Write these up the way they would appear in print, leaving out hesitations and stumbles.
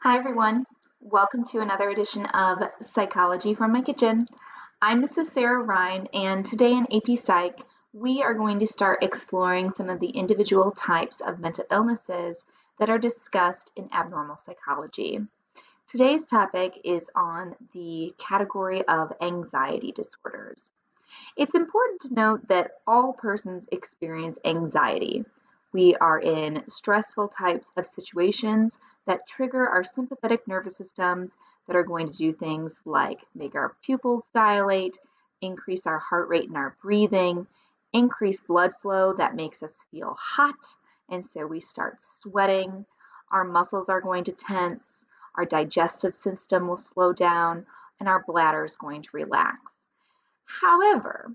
Hi, everyone. Welcome to another edition of Psychology from My Kitchen. I'm Mrs. Sarah Ryan, and today in AP Psych, we are going to start exploring some of the individual types of mental illnesses that are discussed in abnormal psychology. Today's topic is on the category of anxiety disorders. It's important to note that all persons experience anxiety. We are in stressful types of situations that trigger our sympathetic nervous systems that are going to do things like make our pupils dilate, increase our heart rate and our breathing, increase blood flow that makes us feel hot, and so we start sweating. Our muscles are going to tense, our digestive system will slow down, and our bladder is going to relax. However,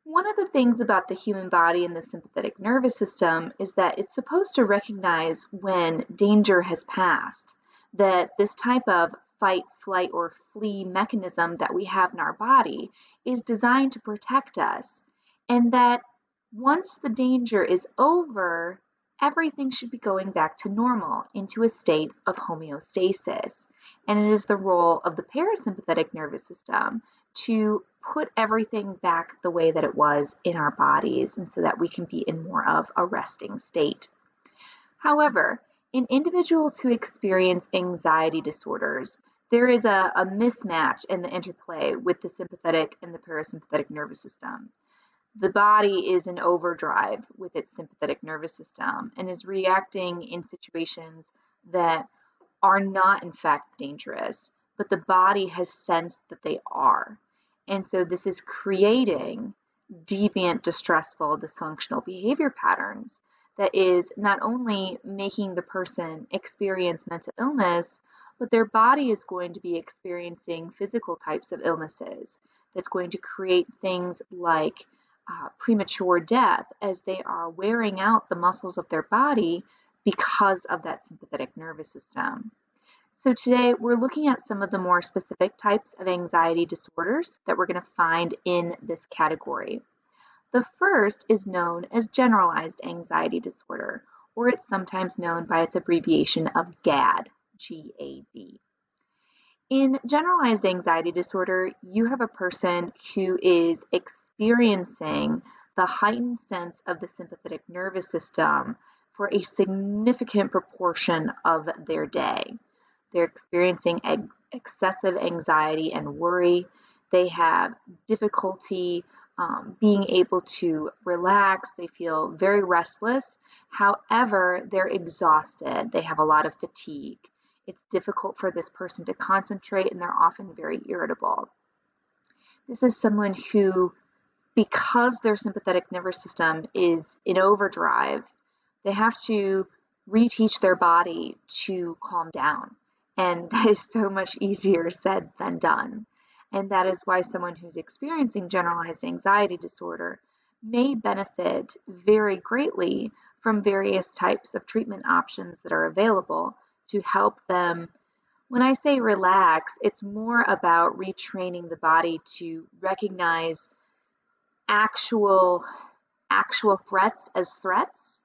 one of the things about the human body and the sympathetic nervous system is that it's supposed to recognize when danger has passed, that this type of fight, flight, or flee mechanism that we have in our body is designed to protect us, and that once the danger is over, everything should be going back to normal into a state of homeostasis. And it is the role of the parasympathetic nervous system to put everything back the way that it was in our bodies, and so that we can be in more of a resting state. However, in individuals who experience anxiety disorders, there is a mismatch in the interplay with the sympathetic and the parasympathetic nervous system. The body is in overdrive with its sympathetic nervous system and is reacting in situations that are not in fact dangerous, but the body has sensed that they are. And so this is creating deviant, distressful, dysfunctional behavior patterns that is not only making the person experience mental illness, but their body is going to be experiencing physical types of illnesses that's going to create things like premature death as they are wearing out the muscles of their body because of that sympathetic nervous system. So today we're looking at some of the more specific types of anxiety disorders that we're going to find in this category. The first is known as generalized anxiety disorder, or it's sometimes known by its abbreviation of GAD, G-A-D. In generalized anxiety disorder, you have a person who is experiencing the heightened sense of the sympathetic nervous system for a significant proportion of their day. They're experiencing excessive anxiety and worry. They have difficulty being able to relax. They feel very restless. However, they're exhausted. They have a lot of fatigue. It's difficult for this person to concentrate, and they're often very irritable. This is someone who, because their sympathetic nervous system is in overdrive, they have to reteach their body to calm down. And that is so much easier said than done. And that is why someone who's experiencing generalized anxiety disorder may benefit very greatly from various types of treatment options that are available to help them. When I say relax, it's more about retraining the body to recognize actual actual threats as threats,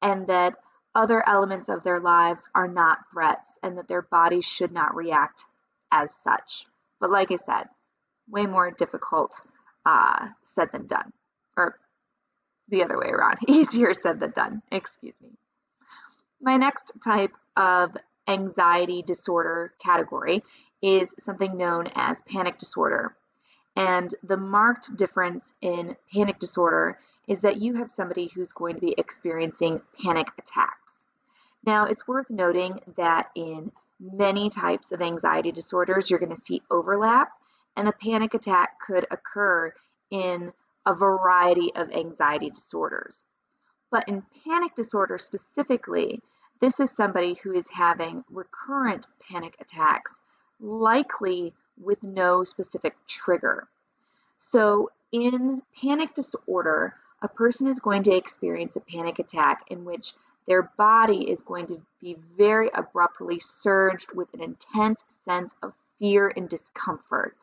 and that other elements of their lives are not threats, and that their bodies should not react as such. But like I said, way more difficult said than done, or the other way around, easier said than done, excuse me. My next type of anxiety disorder category is something known as panic disorder. And the marked difference in panic disorder is that you have somebody who's going to be experiencing panic attacks. Now, it's worth noting that in many types of anxiety disorders, you're going to see overlap, and a panic attack could occur in a variety of anxiety disorders. But in panic disorder specifically, this is somebody who is having recurrent panic attacks, likely with no specific trigger. So in panic disorder, a person is going to experience a panic attack in which their body is going to be very abruptly surged with an intense sense of fear and discomfort.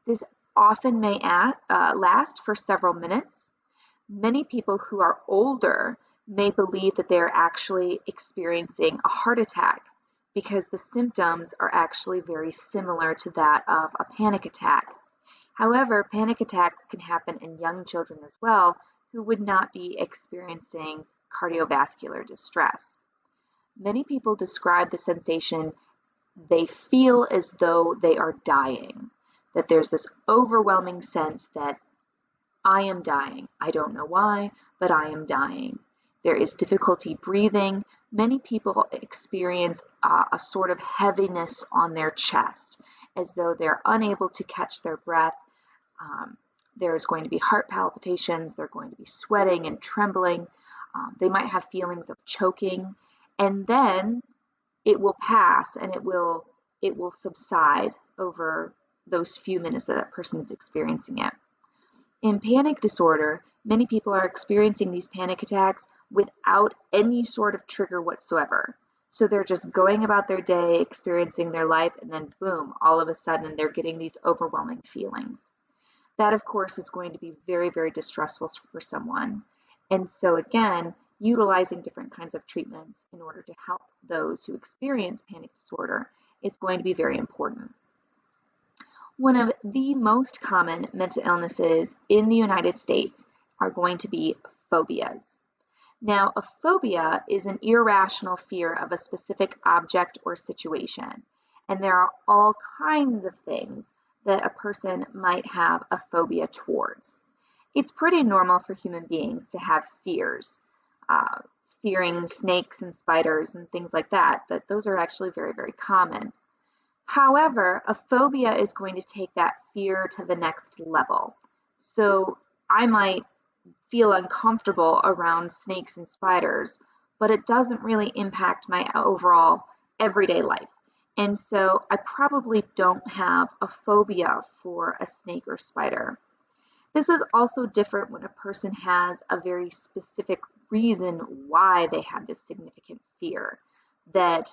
This often may last for several minutes. Many people who are older may believe that they're actually experiencing a heart attack because the symptoms are actually very similar to that of a panic attack. However, panic attacks can happen in young children as well who would not be experiencing cardiovascular distress. Many people describe the sensation they feel as though they are dying, that there's this overwhelming sense that I am dying. I don't know why, but I am dying. There is difficulty breathing. Many people experience a sort of heaviness on their chest, as though they're unable to catch their breath. There's going to be heart palpitations. They're going to be sweating and trembling. They might have feelings of choking, and then it will pass and it will subside over those few minutes that person is experiencing it. In panic disorder, many people are experiencing these panic attacks without any sort of trigger whatsoever. So they're just going about their day, experiencing their life, and then boom, all of a sudden they're getting these overwhelming feelings. That, of course, is going to be very, very distressful for someone. And so again, utilizing different kinds of treatments in order to help those who experience panic disorder is going to be very important. One of the most common mental illnesses in the United States are going to be phobias. Now, a phobia is an irrational fear of a specific object or situation, and there are all kinds of things that a person might have a phobia towards. It's pretty normal for human beings to have fears, fearing snakes and spiders and things like that those are actually very, very common. However, a phobia is going to take that fear to the next level. So I might feel uncomfortable around snakes and spiders, but it doesn't really impact my overall everyday life. And so I probably don't have a phobia for a snake or spider. This is also different when a person has a very specific reason why they have this significant fear, that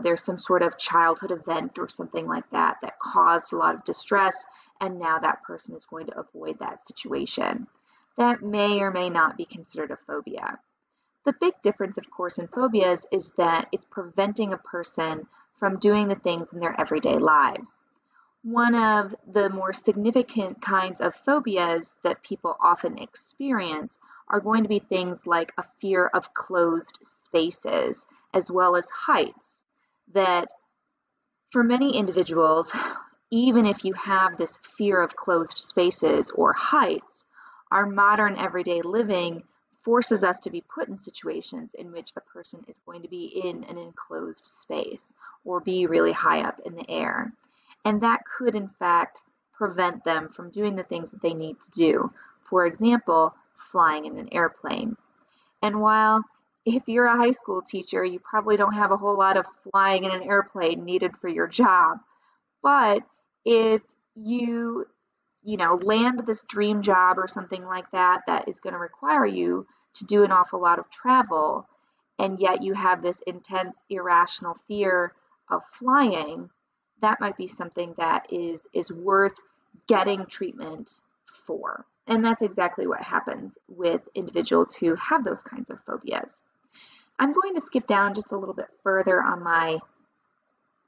there's some sort of childhood event or something like that that caused a lot of distress, and now that person is going to avoid that situation. That may or may not be considered a phobia. The big difference, of course, in phobias is that it's preventing a person from doing the things in their everyday lives. One of the more significant kinds of phobias that people often experience are going to be things like a fear of closed spaces, as well as heights, that for many individuals, even if you have this fear of closed spaces or heights, our modern everyday living forces us to be put in situations in which a person is going to be in an enclosed space or be really high up in the air. And that could, in fact, prevent them from doing the things that they need to do. For example, flying in an airplane. And while if you're a high school teacher, you probably don't have a whole lot of flying in an airplane needed for your job. But if you land this dream job or something like that is going to require you to do an awful lot of travel, and yet you have this intense, irrational fear of flying, that might be something that is worth getting treatment for. And that's exactly what happens with individuals who have those kinds of phobias. I'm going to skip down just a little bit further on my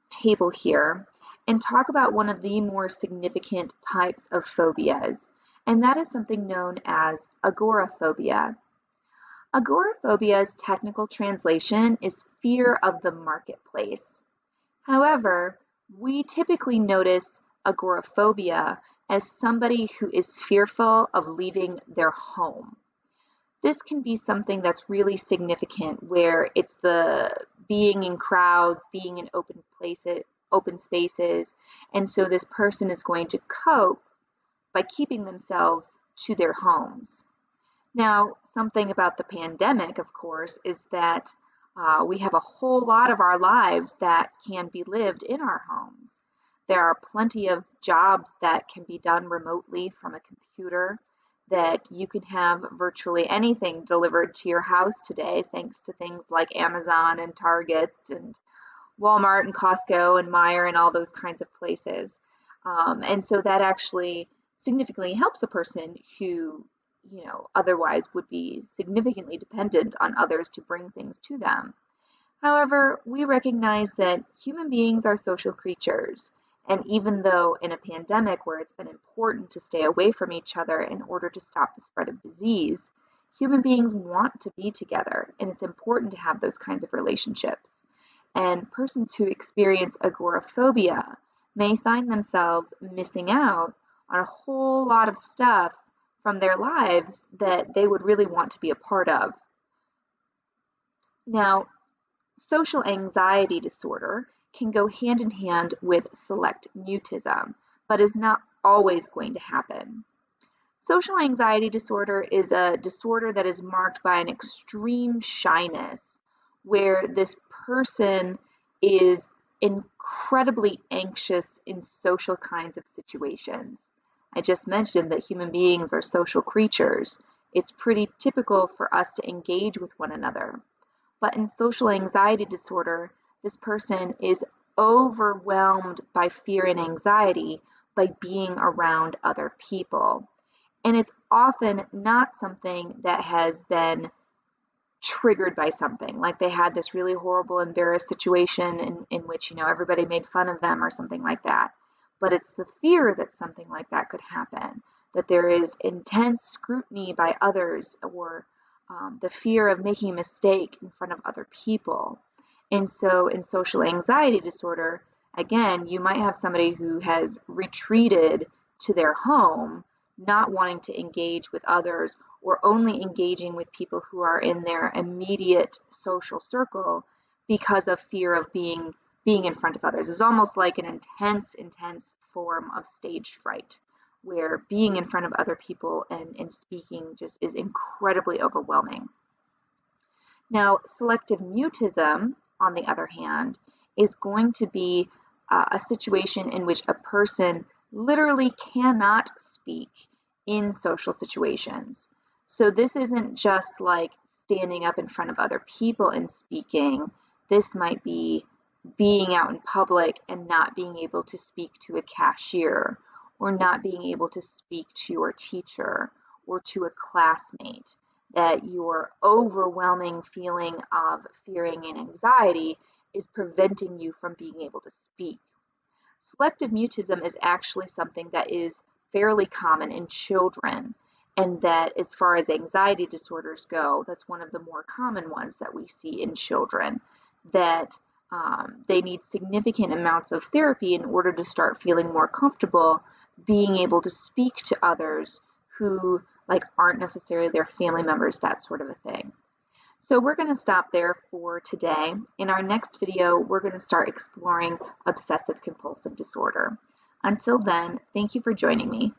table here and talk about one of the more significant types of phobias, and that is something known as agoraphobia. Agoraphobia's technical translation is fear of the marketplace. However, we typically notice agoraphobia as somebody who is fearful of leaving their home. This can be something that's really significant, where it's the being in crowds, being in open places, open spaces, and so this person is going to cope by keeping themselves to their homes. Now, something about the pandemic, of course, is that we have a whole lot of our lives that can be lived in our homes. There are plenty of jobs that can be done remotely from a computer, that you can have virtually anything delivered to your house today, thanks to things like Amazon and Target and Walmart and Costco and Meijer and all those kinds of places. And so that actually significantly helps a person who, otherwise would be significantly dependent on others to bring things to them. However, we recognize that human beings are social creatures, and even though in a pandemic where it's been important to stay away from each other in order to stop the spread of disease, human beings want to be together, and it's important to have those kinds of relationships. And persons who experience agoraphobia may find themselves missing out on a whole lot of stuff from their lives that they would really want to be a part of. Now, social anxiety disorder can go hand in hand with select mutism, but is not always going to happen. Social anxiety disorder is a disorder that is marked by an extreme shyness, where this person is incredibly anxious in social kinds of situations. I just mentioned that human beings are social creatures. It's pretty typical for us to engage with one another. But in social anxiety disorder, this person is overwhelmed by fear and anxiety by being around other people. And it's often not something that has been triggered by something, like they had this really horrible, embarrassed situation in which, everybody made fun of them or something like that. But it's the fear that something like that could happen, that there is intense scrutiny by others, or the fear of making a mistake in front of other people. And so in social anxiety disorder, again, you might have somebody who has retreated to their home, not wanting to engage with others, or only engaging with people who are in their immediate social circle because of fear of being in front of others. It's almost like an intense form of stage fright, where being in front of other people and speaking just is incredibly overwhelming. Now, selective mutism, on the other hand, is going to be a situation in which a person literally cannot speak in social situations. So this isn't just like standing up in front of other people and speaking. This might be being out in public and not being able to speak to a cashier, or not being able to speak to your teacher or to a classmate, that your overwhelming feeling of fearing and anxiety is preventing you from being able to speak. Selective mutism is actually something that is fairly common in children, and that as far as anxiety disorders go, that's one of the more common ones that we see in children, that they need significant amounts of therapy in order to start feeling more comfortable being able to speak to others who aren't necessarily their family members, that sort of a thing. So we're going to stop there for today. In our next video, we're going to start exploring obsessive compulsive disorder. Until then, thank you for joining me.